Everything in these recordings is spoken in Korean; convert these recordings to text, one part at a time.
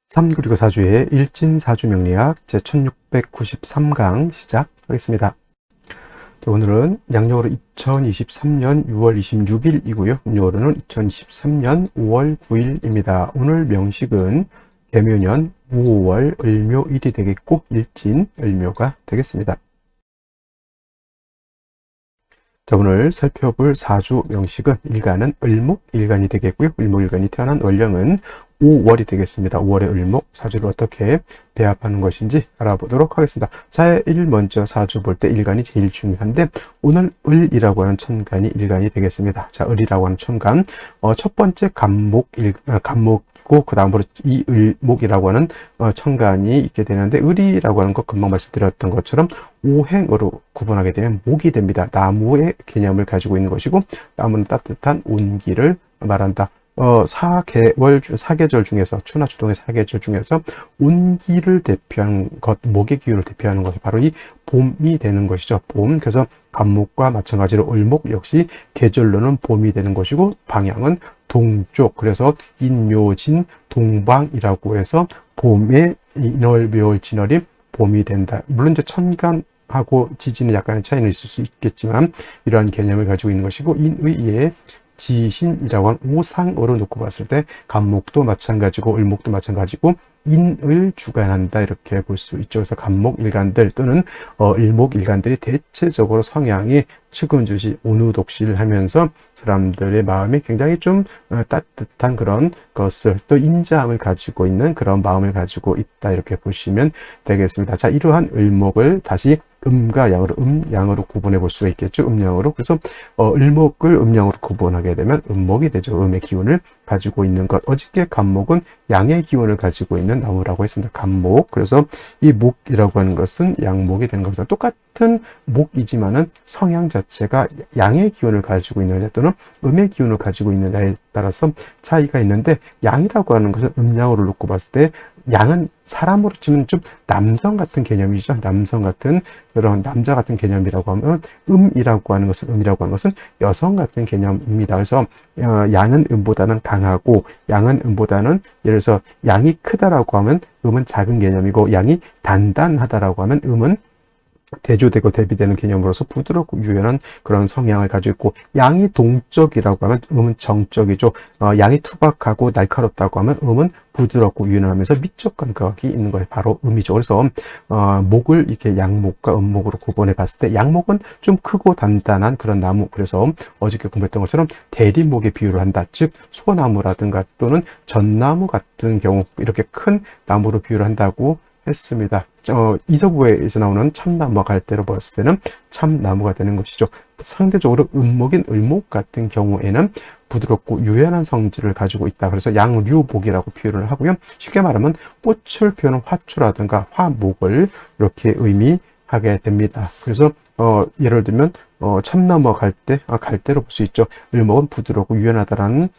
삼 그리고 사주의 일진사주명리학 제1693강 시작하겠습니다. 오늘은 양력으로 2023년 6월 26일이고요. 음력으로는 2023년 5월 9일입니다. 오늘 명식은 개묘년 5월 을묘일이 되겠고 일진 을묘가 되겠습니다. 자, 오늘 살펴볼 사주 명식은 일간은 을목일간이 되겠고요. 을목일간이 태어난 월령은 5월이 되겠습니다. 5월의 을목 사주를 어떻게 배합하는 것인지 알아보도록 하겠습니다. 자, 먼저 사주 볼 때 일간이 제일 중요한데 오늘 을이라고 하는 천간이 일간이 되겠습니다. 자, 을이라고 하는 천간 첫 번째 간목이고 그 다음으로 이 을목이라고 하는 천간이 있게 되는데 을이라고 하는 것 금방 말씀드렸던 것처럼 오행으로 구분하게 되면 목이 됩니다. 나무의 개념을 가지고 있는 것이고 나무는 따뜻한 온기를 말한다. 사계절 중에서 추나 추동의 사계절 중에서 온기를 대표하는 것, 목의 기운을 대표하는 것이 바로 이 봄이 되는 것이죠. 봄. 그래서 간목과 마찬가지로 을목 역시 계절로는 봄이 되는 것이고 방향은 동쪽. 그래서 인묘진 동방이라고 해서 봄에 인월 묘월 진월이 봄이 된다. 물론 이제 천간하고 지지는 약간의 차이는 있을 수 있겠지만 이러한 개념을 가지고 있는 것이고 인의의 지신이라고 하는 오상으로 놓고 봤을 때 간목도 마찬가지고 을목도 마찬가지고 인을 주관한다 이렇게 볼 수 있죠. 그래서 간목일간들 또는 을목일간들이 대체적으로 성향이 측은주시, 온우독실 하면서 사람들의 마음이 굉장히 좀 따뜻한 그런 것을 또 인자함을 가지고 있는 그런 마음을 가지고 있다 이렇게 보시면 되겠습니다. 자, 이러한 을목을 다시 음과 양으로 양으로 구분해 볼 수가 있겠죠. 음양으로. 그래서 을목을 음양으로 구분하게 되면 음목이 되죠. 음의 기운을 가지고 있는 것. 어저께 간목은 양의 기운을 가지고 있는 나무라고 했습니다. 간목. 그래서 이 목이라고 하는 것은 양목이 되는 겁니다. 똑같은 목이지만은 성향 자체가 양의 기운을 가지고 있느냐 또는 음의 기운을 가지고 있느냐에 따라서 차이가 있는데 양이라고 하는 것은 음양으로 놓고 봤을 때 양은 사람으로 치면 좀 남성 같은 개념이죠. 남성 같은 그런 남자 같은 개념이라고 하면 음이라고 하는 것은 여성 같은 개념입니다. 그래서 양은 음보다는 강하고 양은 음보다는 예를 들어서 양이 크다라고 하면 음은 작은 개념이고 양이 단단하다라고 하면 음은 대조되고 대비되는 개념으로서 부드럽고 유연한 그런 성향을 가지고 있고 양이 동적이라고 하면 음은 정적이죠. 양이 투박하고 날카롭다고 하면 음은 부드럽고 유연하면서 미적 감각이 있는 것이 바로 음이죠. 그래서 목을 이렇게 양목과 음목으로 구분해 봤을 때 양목은 좀 크고 단단한 그런 나무. 그래서 어저께 공부했던 것처럼 대리목에 비유를 한다. 즉 소나무라든가 또는 전나무 같은 경우 이렇게 큰 나무로 비유를 한다고 했습니다. 이서부에서 나오는 참나무와 갈대로 봤을 때는 참나무가 되는 것이죠. 상대적으로 음목인 을목 같은 경우에는 부드럽고 유연한 성질을 가지고 있다. 그래서 양류복이라고 표현을 하고요. 쉽게 말하면 꽃을 피우는 화초라든가 화목을 이렇게 의미하게 됩니다. 그래서 예를 들면 참나무와 갈대로 볼 수 있죠. 을목은 부드럽고 유연하다라는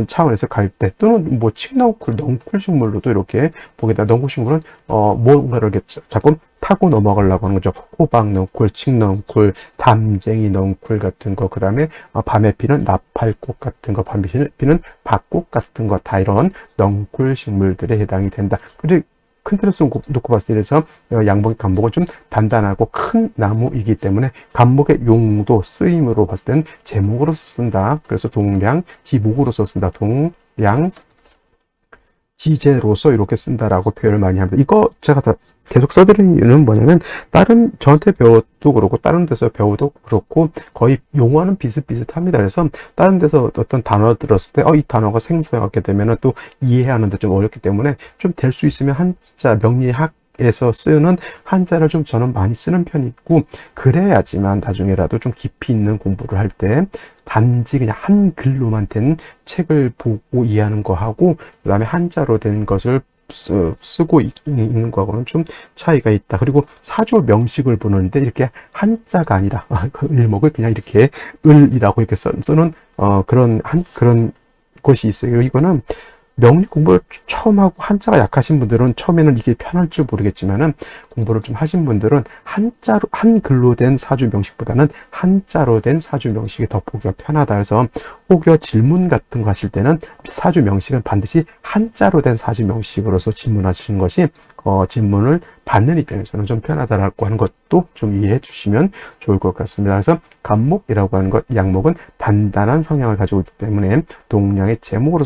차원에서 갈대 또는 뭐 칡넝쿨, 넝쿨 식물로도 이렇게 보게 됩니다. 넝쿨 식물은 뭔가를 이렇게 자꾸 타고 넘어가려고 하는 거죠. 호박 넝쿨, 칡넝쿨, 담쟁이 넝쿨 같은 거, 그 다음에 밤에 피는 나팔꽃 같은 거, 밤에 피는 밭꽃 같은 거, 다 이런 넝쿨 식물들에 해당이 된다. 그리고 큰 틀에서 놓고 봤을 때 이래서 양목의 간목은 좀 단단하고 큰 나무이기 때문에 간목의 용도 쓰임으로 봤을 때는 제목으로 쓴다. 그래서 동량 지목으로서 쓴다. 동량 지제로서 이렇게 쓴다라고 표현을 많이 합니다. 이거 제가 다 계속 써드리는 이유는 뭐냐면 저한테 배워도 그렇고 다른 데서 배워도 그렇고 거의 용어는 비슷비슷합니다. 그래서 다른 데서 어떤 단어 들었을 때 이 단어가 생소하게 되면 또 이해하는데 좀 어렵기 때문에 좀 될 수 있으면 한자 명리학에서 쓰는 한자를 좀 저는 많이 쓰는 편이고 그래야지만 나중에라도 좀 깊이 있는 공부를 할 때 단지 그냥 한글로만 된 책을 보고 이해하는 거하고 그 다음에 한자로 된 것을 쓰고 있는 거하고는 좀 차이가 있다. 그리고 사주 명식을 보는데 이렇게 한자가 아니라 그 을목을 그냥 이렇게 을이라고 이렇게 쓰는 그런 것이 있어요. 이거는 명리 공부를 처음 하고 한자가 약하신 분들은 처음에는 이게 편할 줄 모르겠지만은 공부를 좀 하신 분들은 한자로, 한글로 된 사주 명식보다는 한자로 된 사주 명식이 더 보기가 편하다 해서 혹여 질문 같은 거 하실 때는 사주 명식은 반드시 한자로 된 사주 명식으로서 질문하시는 것이 질문을 받는 입장에서는 좀 편하다라고 하는 것도 좀 이해해 주시면 좋을 것 같습니다. 그래서 간목이라고 하는 것, 양목은 단단한 성향을 가지고 있기 때문에 동량의 제목으로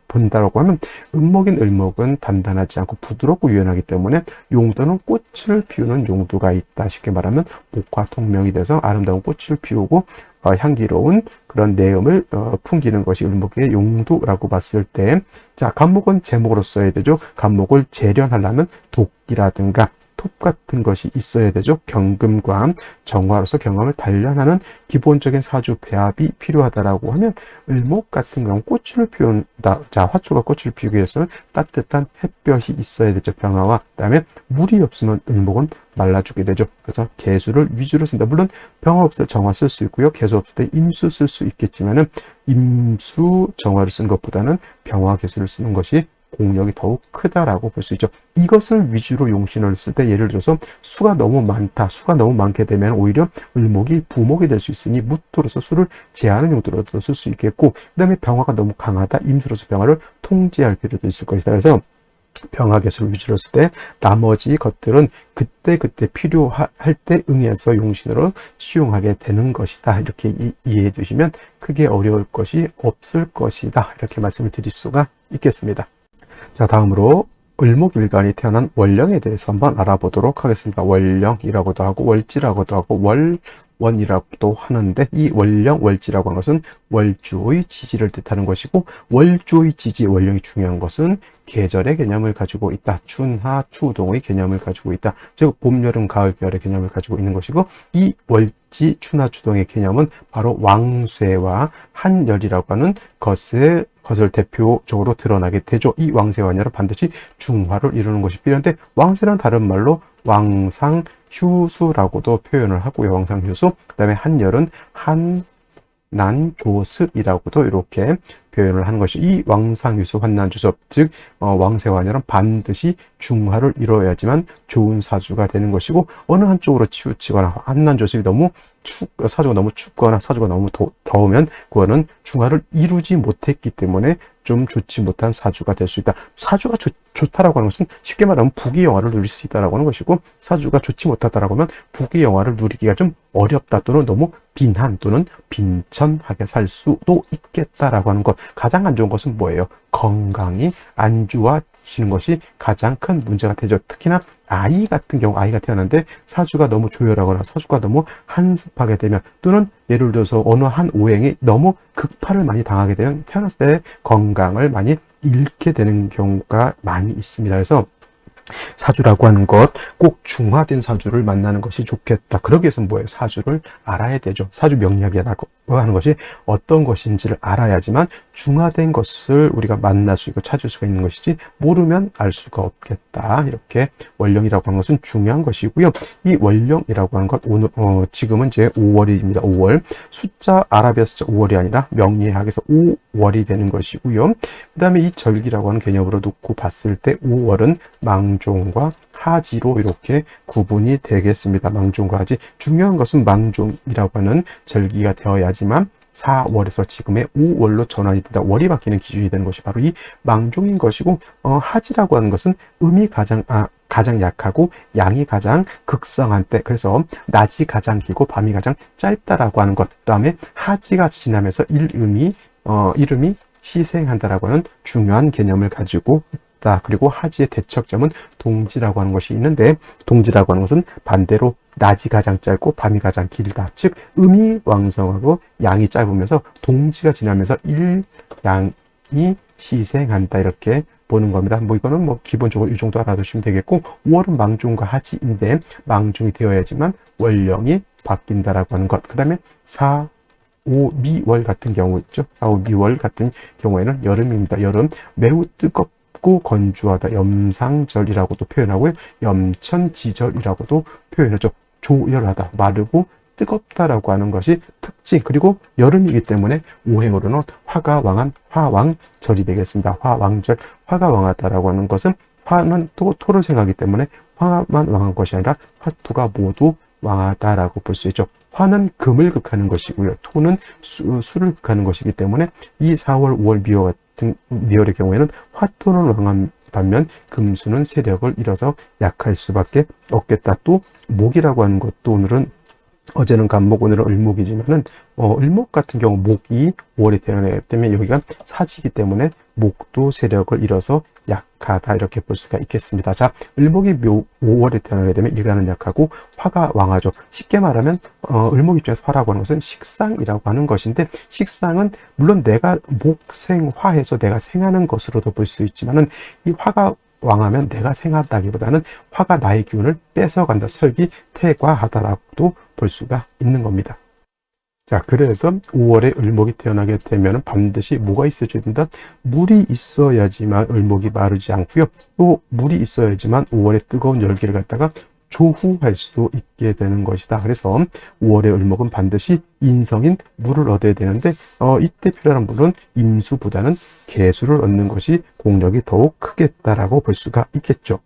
본다라고 하면 음목인 을목은 단단하지 않고 부드럽고 유연하기 때문에 용도는 꽃을 피우는 용도가 있다. 쉽게 말하면 목화 통명이 돼서 아름다운 꽃을 피우고 향기로운 그런 내음을 풍기는 것이 을목의 용도라고 봤을 때, 자, 간목은 제목으로 써야 되죠. 간목을 재련하려면 독이라든가 톱 같은 것이 있어야 되죠. 경금과 정화로서 경험을 단련하는 기본적인 사주 배합이 필요하다라고 하면 을목 같은 경우 꽃을 피운다. 자, 화초가 꽃을 피우기 위해서는 따뜻한 햇볕이 있어야 되죠. 병화와 그다음에 물이 없으면 을목은 말라 죽게 되죠. 그래서 개수를 위주로 쓴다. 물론 병화 없을 때 정화 쓸 수 있고요. 개수 없을 때 임수 쓸 수 있겠지만은 임수 정화를 쓰는 것보다는 병화 개수를 쓰는 것이 공력이 더욱 크다라고 볼 수 있죠. 이것을 위주로 용신을 쓸 때 예를 들어서 수가 너무 많다. 수가 너무 많게 되면 오히려 을목이 부목이 될 수 있으니 무토로서 수를 제하는 용도로도 쓸 수 있겠고, 그 다음에 병화가 너무 강하다. 임수로서 병화를 통제할 필요도 있을 것이다. 그래서 병화 개수를 위주로 쓸 때 나머지 것들은 그때그때 필요할 때 응해서 용신으로 시용하게 되는 것이다. 이렇게 이해해 두시면 크게 어려울 것이 없을 것이다. 이렇게 말씀을 드릴 수가 있겠습니다. 자, 다음으로 을목일간이 태어난 월령에 대해서 한번 알아보도록 하겠습니다. 월령이라고도 하고 월지라고도 하고 월원이라고도 하는데, 이 월령, 월지라고 하는 것은 월주의 지지를 뜻하는 것이고, 월주의 지지, 월령이 중요한 것은 계절의 개념을 가지고 있다. 춘하, 추동의 개념을 가지고 있다. 즉 봄, 여름, 가을, 겨울의 개념을 가지고 있는 것이고, 이 월지, 추나, 추동의 개념은 바로 왕쇠와 한열이라고 하는 것을 대표적으로 드러나게 되죠. 이 왕쇠와 한열은 반드시 중화를 이루는 것이 필요한데, 왕쇠는 다른 말로 왕상휴수라고도 표현을 하고요. 왕상휴수. 그 다음에 한열은 한난조습이라고도 이렇게 표현을 하는 것이, 이 왕상휴수, 환난조습, 즉 왕쇠와 한열은 반드시 중화를 이루어야지만 좋은 사주가 되는 것이고, 어느 한쪽으로 치우치거나 한난조습이 너무 사주가 너무 춥거나 사주가 너무 더우면 그거는 중화를 이루지 못했기 때문에 좀 좋지 못한 사주가 될 수 있다. 사주가 좋다라고 하는 것은 쉽게 말하면 부귀 영화를 누릴 수 있다라고 하는 것이고, 사주가 좋지 못하다라고 하면 부귀 영화를 누리기가 좀 어렵다, 또는 너무 빈한 또는 빈천하게 살 수도 있겠다라고 하는 것. 가장 안 좋은 것은 뭐예요? 건강이 안 좋아지는 것이 가장 큰 문제가 되죠. 특히나 아이 같은 경우, 아이가 태어났는데 사주가 너무 조열하거나 사주가 너무 한습하게 되면, 또는 예를 들어서 어느 한 오행이 너무 극파를 많이 당하게 되면 태어났을 때 건강을 많이 잃게 되는 경우가 많이 있습니다. 그래서 사주라고 하는 것, 꼭 중화된 사주를 만나는 것이 좋겠다. 그러기 위해서는 뭐예요? 사주를 알아야 되죠. 사주 명리학이라고 하는 것이 어떤 것인지를 알아야지만 중화된 것을 우리가 만날 수 있고 찾을 수가 있는 것이지, 모르면 알 수가 없겠다. 이렇게 월령이라고 하는 것은 중요한 것이고요. 이 월령이라고 하는 것, 오늘 지금은 이제 5월입니다. 5월. 숫자, 아라비아 숫자 5월이 아니라 명리학에서 5월이 되는 것이고요. 그 다음에 이 절기라고 하는 개념으로 놓고 봤을 때 5월은 망종과 하지로 이렇게 구분이 되겠습니다. 망종과 하지. 중요한 것은 망종이라고 하는 절기가 되어야지만 4월에서 지금의 5월로 전환이 된다. 월이 바뀌는 기준이 되는 것이 바로 이 망종인 것이고, 하지라고 하는 것은 음이 가장 약하고 양이 가장 극성한 때, 그래서 낮이 가장 길고 밤이 가장 짧다라고 하는 것. 그다음에 하지가 지나면서 이름이 희생한다라고 하는 중요한 개념을 가지고 있다. 그리고 하지의 대척점은 동지라고 하는 것이 있는데, 동지라고 하는 것은 반대로 낮이 가장 짧고 밤이 가장 길다. 즉 음이 왕성하고 양이 짧으면서 동지가 지나면서 양이 희생한다, 이렇게 보는 겁니다. 이거는 기본적으로 이 정도 알아두시면 되겠고, 5월은 망종과 하지인데 망종이 되어야지만 월령이 바뀐다라고 하는 것. 그 다음에 4, 5, 미월 같은 경우 있죠. 4, 5, 미월 같은 경우에는 여름입니다. 여름 매우 뜨겁고 건조하다. 염상절이라고도 표현하고요. 염천지절이라고도 표현하죠. 조열하다, 마르고 뜨겁다라고 하는 것이 특징. 그리고 여름이기 때문에 오행으로는 화가 왕한 화왕절이 되겠습니다. 화왕절, 화가 왕하다라고 하는 것은 화는 토를 생각하기 때문에 화만 왕한 것이 아니라 화토가 모두 왕하다라고 볼 수 있죠. 화는 금을 극하는 것이고요. 토는 수를 극하는 것이기 때문에 이 4월, 5월 미월의 경우에는 화토는 왕한 반면 금수는 세력을 잃어서 약할 수밖에 없겠다. 또 목이라고 하는 것도 오늘은 어제는 간목, 오늘은 을목이지만은 을목 같은 경우 목이 5월에 태어나기 때문에 여기가 사지이기 때문에 목도 세력을 잃어서 약하다 이렇게 볼 수가 있겠습니다. 자, 을목이 5월에 태어나게 되면 일간은 약하고 화가 왕하죠. 쉽게 말하면 을목 입장에서 화라고 하는 것은 식상이라고 하는 것인데, 식상은 물론 내가 목생화해서 내가 생하는 것으로도 볼 수 있지만은 이 화가 왕하면 내가 생한다기보다는 화가 나의 기운을 뺏어간다, 설기퇴과하다라고도 볼 수가 있는 겁니다. 자, 그래서 5월에 을목이 태어나게 되면 반드시 뭐가 있어줘야 된다? 물이 있어야지만 을목이 마르지 않고요. 또 물이 있어야지만 5월에 뜨거운 열기를 갖다가 조후할 수 있게 되는 것이다. 그래서 5월의 을목은 반드시 인성인 물을 얻어야 되는데 이때 필요한 물은 임수보다는 개수를 얻는 것이 공력이 더욱 크겠다라고 볼 수가 있겠죠.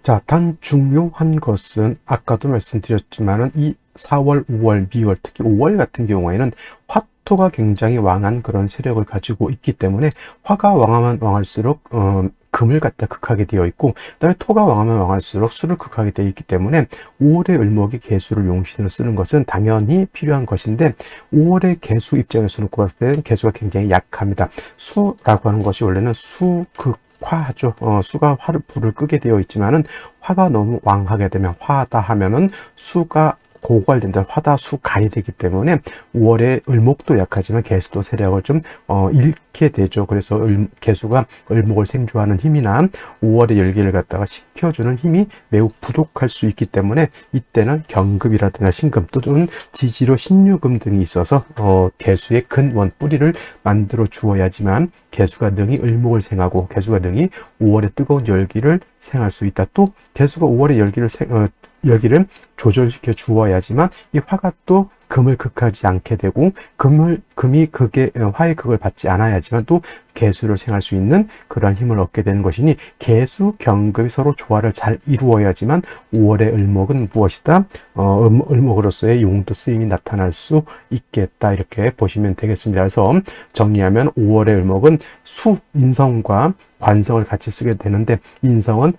자, 단 중요한 것은 아까도 말씀드렸지만은 이 4월, 5월, 미월, 특히 5월 같은 경우에는 화토가 굉장히 왕한 그런 세력을 가지고 있기 때문에 화가 왕하면 왕할수록 금을 갖다 극하게 되어 있고, 그다음에 토가 왕하면 왕할수록 수를 극하게 되어 있기 때문에 5월의 을목이 개수를 용신으로 쓰는 것은 당연히 필요한 것인데, 5월의 개수 입장에서 놓고 봤을 때는 개수가 굉장히 약합니다. 수라고 하는 것이 원래는 화죠. 수가 불을 끄게 되어 있지만은 화가 너무 왕하게 되면 화다 하면은 수가 고갈된다, 화다수갈이 되기 때문에 5월에 을목도 약하지만 개수도 세력을 좀 잃게 되죠. 그래서 개수가 을목을 생조하는 힘이나 5월의 열기를 갖다가 식혀주는 힘이 매우 부족할 수 있기 때문에 이때는 경금이라든가 신금 또는 지지로 신유금 등이 있어서 개수의 근원 뿌리를 만들어 주어야지만 개수가 능히 을목을 생하고 개수가 능히 5월의 뜨거운 열기를 생할 수 있다. 또 개수가 5월의 열기를 조절시켜 주어야지만 이 화가 또 금을 극하지 않게 되고, 금이 화의 극을 받지 않아야지만 또 개수를 생할 수 있는 그러한 힘을 얻게 되는 것이니, 개수, 경금이 서로 조화를 잘 이루어야지만 5월의 을목은 무엇이다? 을목으로서의 용도 쓰임이 나타날 수 있겠다, 이렇게 보시면 되겠습니다. 그래서 정리하면 5월의 을목은 인성과 관성을 같이 쓰게 되는데, 인성은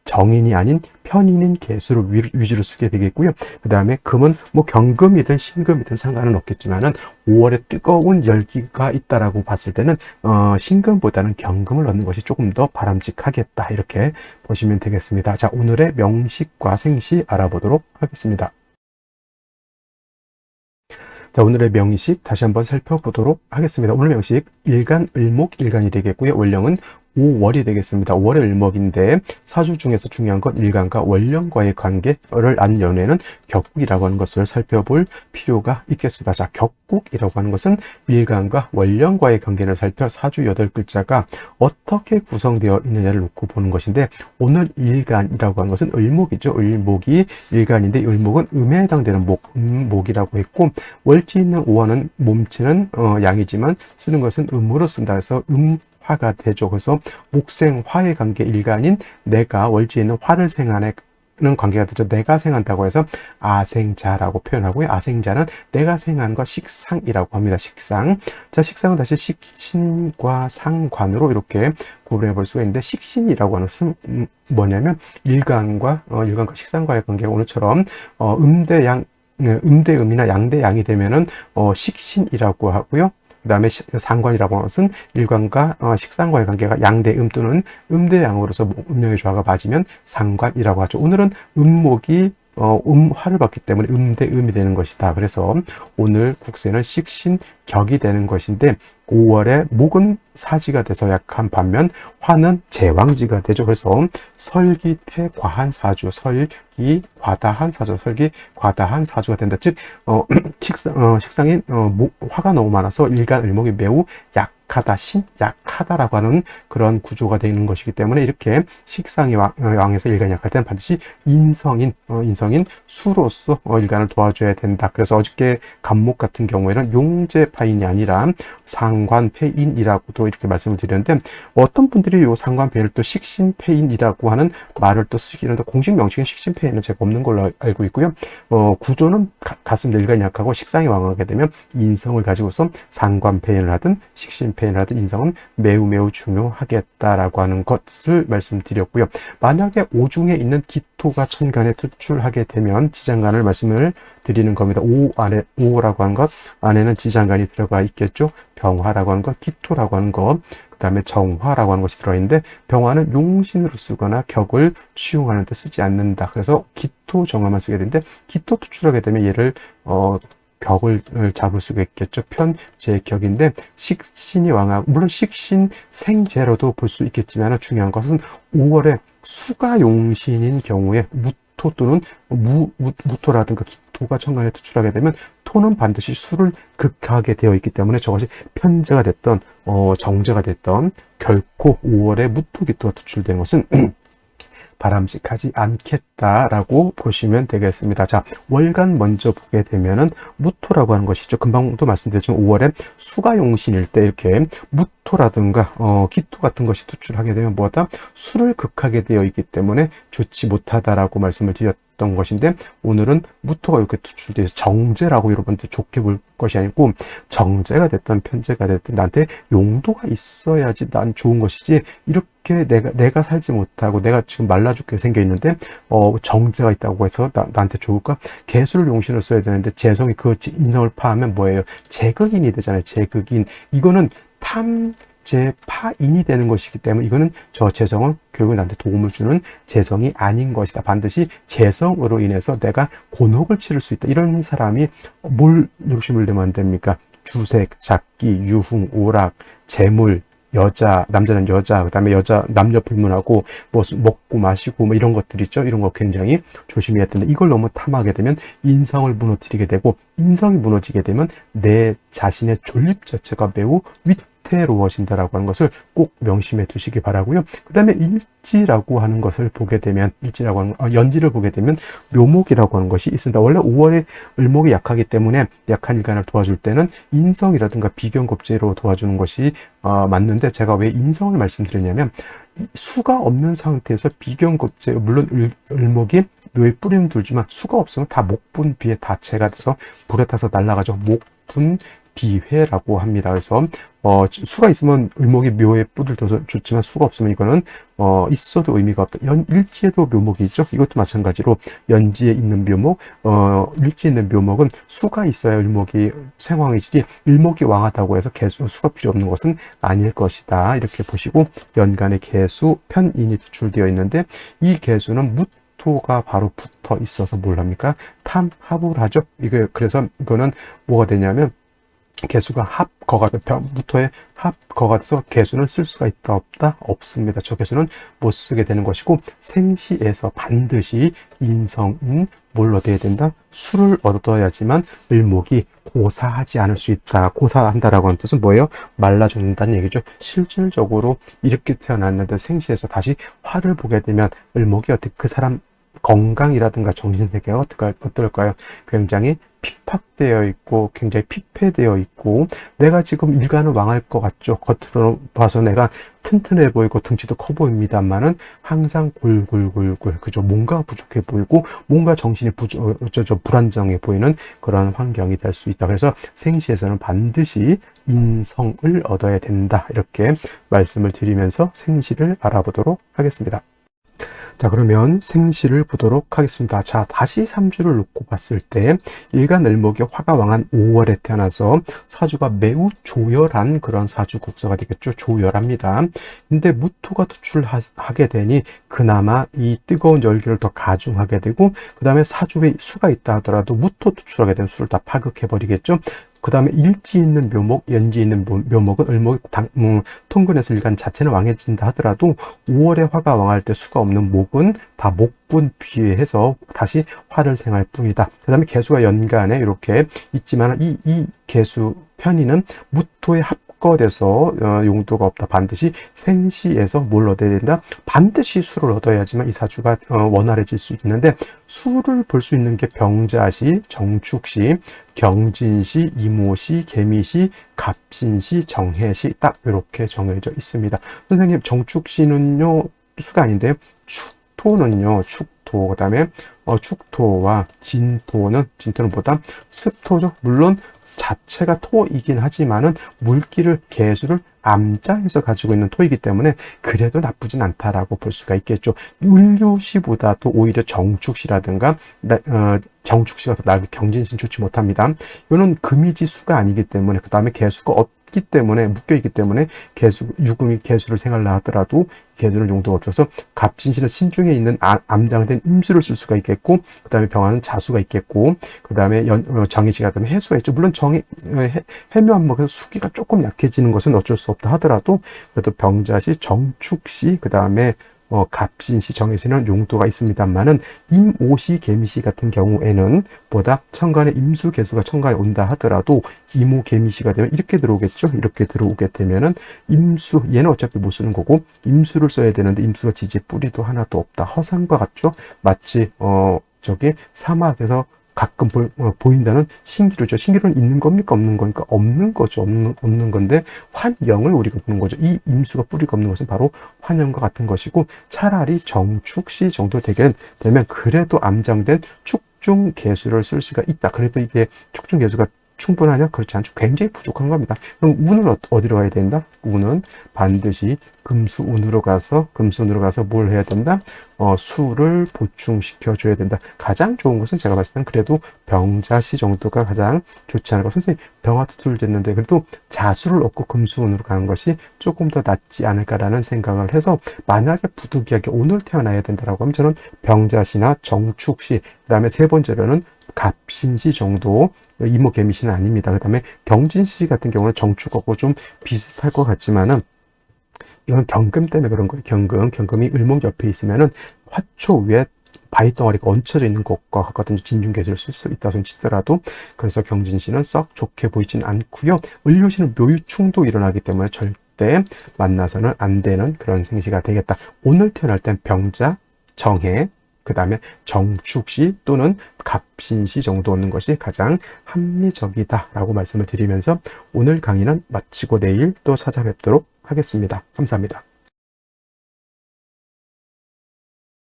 정인이 아닌 편인인 개수를 위주로 쓰게 되겠고요. 그 다음에 금은 뭐 경금이든 신금이든 상관은 없겠지만은 5월에 뜨거운 열기가 있다라고 봤을 때는 신금보다는 경금을 얻는 것이 조금 더 바람직하겠다, 이렇게 보시면 되겠습니다. 자, 오늘의 명식과 생시 알아보도록 하겠습니다. 자, 오늘의 명식 다시 한번 살펴보도록 하겠습니다. 오늘 명식 일간, 을목, 일간이 되겠고요. 월령은 5월이 되겠습니다. 5월의 을목인데 사주 중에서 중요한 건 일간과 월령과의 관계를 안 연에는 격국이라고 하는 것을 살펴볼 필요가 있겠습니다. 자, 격국이라고 하는 것은 일간과 월령과의 관계를 살펴 사주 8글자가 어떻게 구성되어 있느냐를 놓고 보는 것인데, 오늘 일간이라고 하는 것은 을목이죠. 을목이 일간인데, 을목은 음에 해당되는 목이라고 했고, 월지 있는 오화는 몸체는 양이지만 쓰는 것은 음으로 쓴다 해서 화가 되죠. 그래서 목생화의 관계 일간인 내가 월지에 있는 화를 생하는 관계가 되죠. 내가 생한다고 해서 아생자라고 표현하고요. 아생자는 내가 생하는 것 식상이라고 합니다. 식상. 자, 식상은 다시 식신과 상관으로 이렇게 구분해 볼 수가 있는데, 식신이라고 하는 것은 뭐냐면 일간과 식상과의 관계가 오늘처럼 음대음이나 양대양이 되면은 식신이라고 하고요. 그 다음에 상관이라고 하는 것은 일간과 식상과의 관계가 양대음 또는 음대양으로서 음력의 조화가 맞으면 상관이라고 하죠. 오늘은 음목이 화를 받기 때문에 음대음이 되는 것이다. 그래서 오늘 국세는 식신격이 되는 것인데, 5월에 목은 사지가 돼서 약한 반면 화는 제왕지가 되죠. 그래서 설기태 과한 사주, 설기 과다한 사주, 설기 과다한 사주가 된다. 즉 식상인 화가 너무 많아서 일간을목이 매우 약하다, 신약하다라고 하는 그런 구조가 되는 것이기 때문에 이렇게 식상이 왕에서 일간이 약할 때는 반드시 인성인 수로서 일간을 도와줘야 된다. 그래서 어저께 간목 같은 경우에는 용제파인이 아니라 상관패인이라고도 이렇게 말씀을 드렸는데, 어떤 분들이 이 상관패인을 또 식신패인이라고 하는 말을 또 쓰시는데, 공식 명칭은 식신패인은 제가 없는 걸로 알고 있고요. 구조는 같습니다. 일간이 약하고 식상이 왕하게 되면 인성을 가지고서 상관패인을 하든 식신패인을 하든 인성은 매우 중요하겠다라고 하는 것을 말씀드렸고요. 만약에 오중에 있는 기토가 천간에 투출하게 되면 지장간을 말씀을 드리는 겁니다. 오라고 하는 것 안에는 지장간이 들어가 있겠죠. 병화라고 하는 것, 기토라고 하는 것, 그 다음에 정화라고 하는 것이 들어있는데, 병화는 용신으로 쓰거나 격을 치용하는 데 쓰지 않는다. 그래서 기토 정화만 쓰게 되는데, 기토 투출하게 되면 얘를 격을 잡을 수가 있겠죠. 편제격인데, 식신이 왕하고, 물론 식신 생제로도 볼 수 있겠지만 중요한 것은 5월에 수가 용신인 경우에 무토 또는 무토라든가 기토가 천간에 투출하게 되면 토는 반드시 수를 극하게 되어 있기 때문에 저것이 편제가 됐던 정제가 됐던 결코 5월에 무토 기토가 투출되는 것은 바람직하지 않겠다라고 보시면 되겠습니다. 자, 월간 먼저 보게 되면은 무토라고 하는 것이죠. 금방도 말씀드렸지만 5월에 수가 용신일 때 이렇게 무토라든가 기토 같은 것이 투출하게 되면 뭐다? 수를 극하게 되어 있기 때문에 좋지 못하다라고 말씀을 드렸던 것인데, 오늘은 무토가 이렇게 투출돼서 정제라고 여러분들 좋게 볼 것이 아니고, 정제가 됐든 편제가 됐든 나한테 용도가 있어야지 난 좋은 것이지, 이렇게 내가 살지 못하고 내가 지금 말라 죽게 생겨 있는데 정제가 있다고 해서 나한테 좋을까? 개수를 용신을 써야 되는데 재성이 그 인성을 파하면 뭐예요? 재극인이 되잖아요. 재극인. 이거는 탐재파인이 되는 것이기 때문에 이거는 저 재성은 결국에 나한테 도움을 주는 재성이 아닌 것이다. 반드시 재성으로 인해서 내가 곤혹을 치를 수 있다. 이런 사람이 뭘 욕심을 내면 안 됩니까? 주색, 작기, 유흥, 오락, 재물, 여자, 남자는 여자, 그 다음에 남녀 불문하고, 뭐, 먹고 마시고, 뭐, 이런 것들 있죠? 이런 거 굉장히 조심해야 되는데, 이걸 너무 탐하게 되면 인성을 무너뜨리게 되고, 인성이 무너지게 되면 내 자신의 존립 자체가 매우 위태로워진다라고 하는 것을 꼭 명심해 두시기 바라고요. 그 다음에 일지라고 하는 것을 보게 되면, 연지를 보게 되면 묘목이라고 하는 것이 있습니다. 원래 5월에 을목이 약하기 때문에 약한 일간을 도와줄 때는 인성이라든가 비견겁제로 도와주는 것이 맞는데, 제가 왜 인성을 말씀드렸냐면, 수가 없는 상태에서 비견겁제, 물론 을목이 묘에 뿌리는 들지만 수가 없으면 다 목분 비에 다 재가 돼서 불에 타서 날아가죠. 목분 비회라고 합니다. 그래서 수가 있으면 을목이 묘에 뿔을 둬서 좋지만 수가 없으면 이거는 있어도 의미가 없다. 일지에도 묘목이 있죠. 이것도 마찬가지로 연지에 있는 묘목, 일지에 있는 묘목은 수가 있어야 을목이 생황이지, 을목이 왕하다고 해서 수가 필요 없는 것은 아닐 것이다. 이렇게 보시고, 연간에 개수 편인이 투출되어 있는데, 이 개수는 무토가 바로 붙어 있어서 뭘 합니까? 탐합을 하죠. 그래서 이거는 뭐가 되냐면, 개수가 합거가 무토의 합거가 돼서 개수는 쓸 수가 있다 없다? 없습니다. 저 개수는 못 쓰게 되는 것이고, 생시에서 반드시 인성인 뭘 얻어야 된다? 수를 얻어야지만 을목이 고사하지 않을 수 있다. 고사한다라고 하는 뜻은 뭐예요? 말라 죽는다는 얘기죠. 실질적으로 이렇게 태어났는데 생시에서 다시 화를 보게 되면 을목이 어떻게 그 사람 건강이라든가 정신세계가 어떨까요? 굉장히 핍박되어 있고 굉장히 피폐되어 있고, 내가 지금 일간은 왕할 것 같죠. 겉으로 봐서 내가 튼튼해 보이고 등치도 커 보입니다만은 항상 골골골골, 그죠? 뭔가 부족해 보이고 뭔가 정신이 불안정해 보이는 그런 환경이 될 수 있다. 그래서 생시에서는 반드시 인성을 얻어야 된다. 이렇게 말씀을 드리면서 생시를 알아보도록 하겠습니다. 자, 그러면 생시를 보도록 하겠습니다. 자, 다시 3주를 놓고 봤을 때 일간을목이 화가 왕한 5월에 태어나서 사주가 매우 조열한 그런 사주 국서가 되겠죠. 조열합니다. 근데 무토가 투출하게 되니 그나마 이 뜨거운 열기를 더 가중하게 되고, 그 다음에 사주에 수가 있다 하더라도 무토 투출하게 되면 수를 다 파극해 버리겠죠. 그 다음에 일지 있는 묘목, 연지 있는 묘목은 통근에서 일간 자체는 왕해진다 하더라도 5월에 화가 왕할 때 수가 없는 목은 다 목분 비해해서 다시 화를 생할 뿐이다. 그 다음에 개수가 연간에 이렇게 있지만 이 개수 편의는 무토에 합거돼서 용도가 없다. 반드시 생시에서 뭘 얻어야 된다? 반드시 수를 얻어야지만 이 사주가 원활해질 수 있는데, 수를 볼 수 있는 게 병자시, 정축시, 경진시, 이모시, 개미시, 갑신시, 정해시 딱 이렇게 정해져 있습니다. 선생님, 정축시는요 수가 아닌데요. 축토는요, 축토, 그 다음에 축토와 진토는 보다 습토죠. 물론 자체가 토이긴 하지만은 물기를 개수를 암장에서 가지고 있는 토이기 때문에 그래도 나쁘진 않다라고 볼 수가 있겠죠. 을류시보다도 오히려 정축시라든가 정축시가 더 나을 경진시는 좋지 못합니다. 이거는 금이지수가 아니기 때문에, 그 다음에 개수가 없기 때문에, 묶여있기 때문에 유금이 개수를 생활라 하더라도 개수는 용도가 없어서 갑진시는 신중에 있는 암장된 임수를 쓸 수가 있겠고, 그 다음에 병화는 자수가 있겠고, 그 다음에 정해시가 되면 해수가 있죠. 물론 해묘한목에서 수기가 조금 약해지는 것은 어쩔 수 없다 하더라도 그래도 병자시, 정축시, 그 다음에 갑신시, 정해시는 용도가 있습니다만은 임오시, 개미시 같은 경우에는 보다 천간에 임수 개수가 천간에 온다 하더라도 이모 개미시가 되면 이렇게 들어오겠죠. 이렇게 들어오게 되면은 임수, 얘는 어차피 못 쓰는 거고 임수를 써야 되는데 임수가 지지 뿌리도 하나도 없다. 허상과 같죠. 마치 저기 사막에서 가끔 보인다는 신기루죠. 신기루는 있는 겁니까? 없는 거니까? 없는 거죠. 없는 건데 환영을 우리가 보는 거죠. 이 임수가 뿌리가 없는 것은 바로 환영과 같은 것이고, 차라리 정축시 정도 되면 그래도 암장된 축중 개수를 쓸 수가 있다. 그래도 이게 축중 개수가 충분하냐? 그렇지 않죠. 굉장히 부족한 겁니다. 그럼 운은 어디로 가야 된다? 운은 반드시 금수운으로 가서 뭘 해야 된다? 수를 보충시켜 줘야 된다. 가장 좋은 것은 제가 봤을 때는 그래도 병자시 정도가 가장 좋지 않을까. 선생님, 병화도 둘 됐는데 그래도 자수를 얻고 금수운으로 가는 것이 조금 더 낫지 않을까라는 생각을 해서, 만약에 부득이하게 오늘 태어나야 된다라고 하면 저는 병자시나 정축시, 그 다음에 세 번째로는 갑신시 정도, 이모 개미시는 아닙니다. 그 다음에 경진시 같은 경우는 정축하고 좀 비슷할 것 같지만은 이건 경금 때문에 그런 거예요. 경금이 을목 옆에 있으면은 화초 위에 바위 덩어리가 얹혀져 있는 것과 같거든요. 진중개수를 쓸 수 있다 치더라도. 그래서 경진시는 썩 좋게 보이지는 않고요. 을류시는 묘유충도 일어나기 때문에 절대 만나서는 안 되는 그런 생시가 되겠다. 오늘 태어날 땐 병자, 정해, 그 다음에 정축시 또는 갑신시 정도 오는 것이 가장 합리적이다라고 말씀을 드리면서 오늘 강의는 마치고 내일 또 찾아뵙도록 하겠습니다. 감사합니다.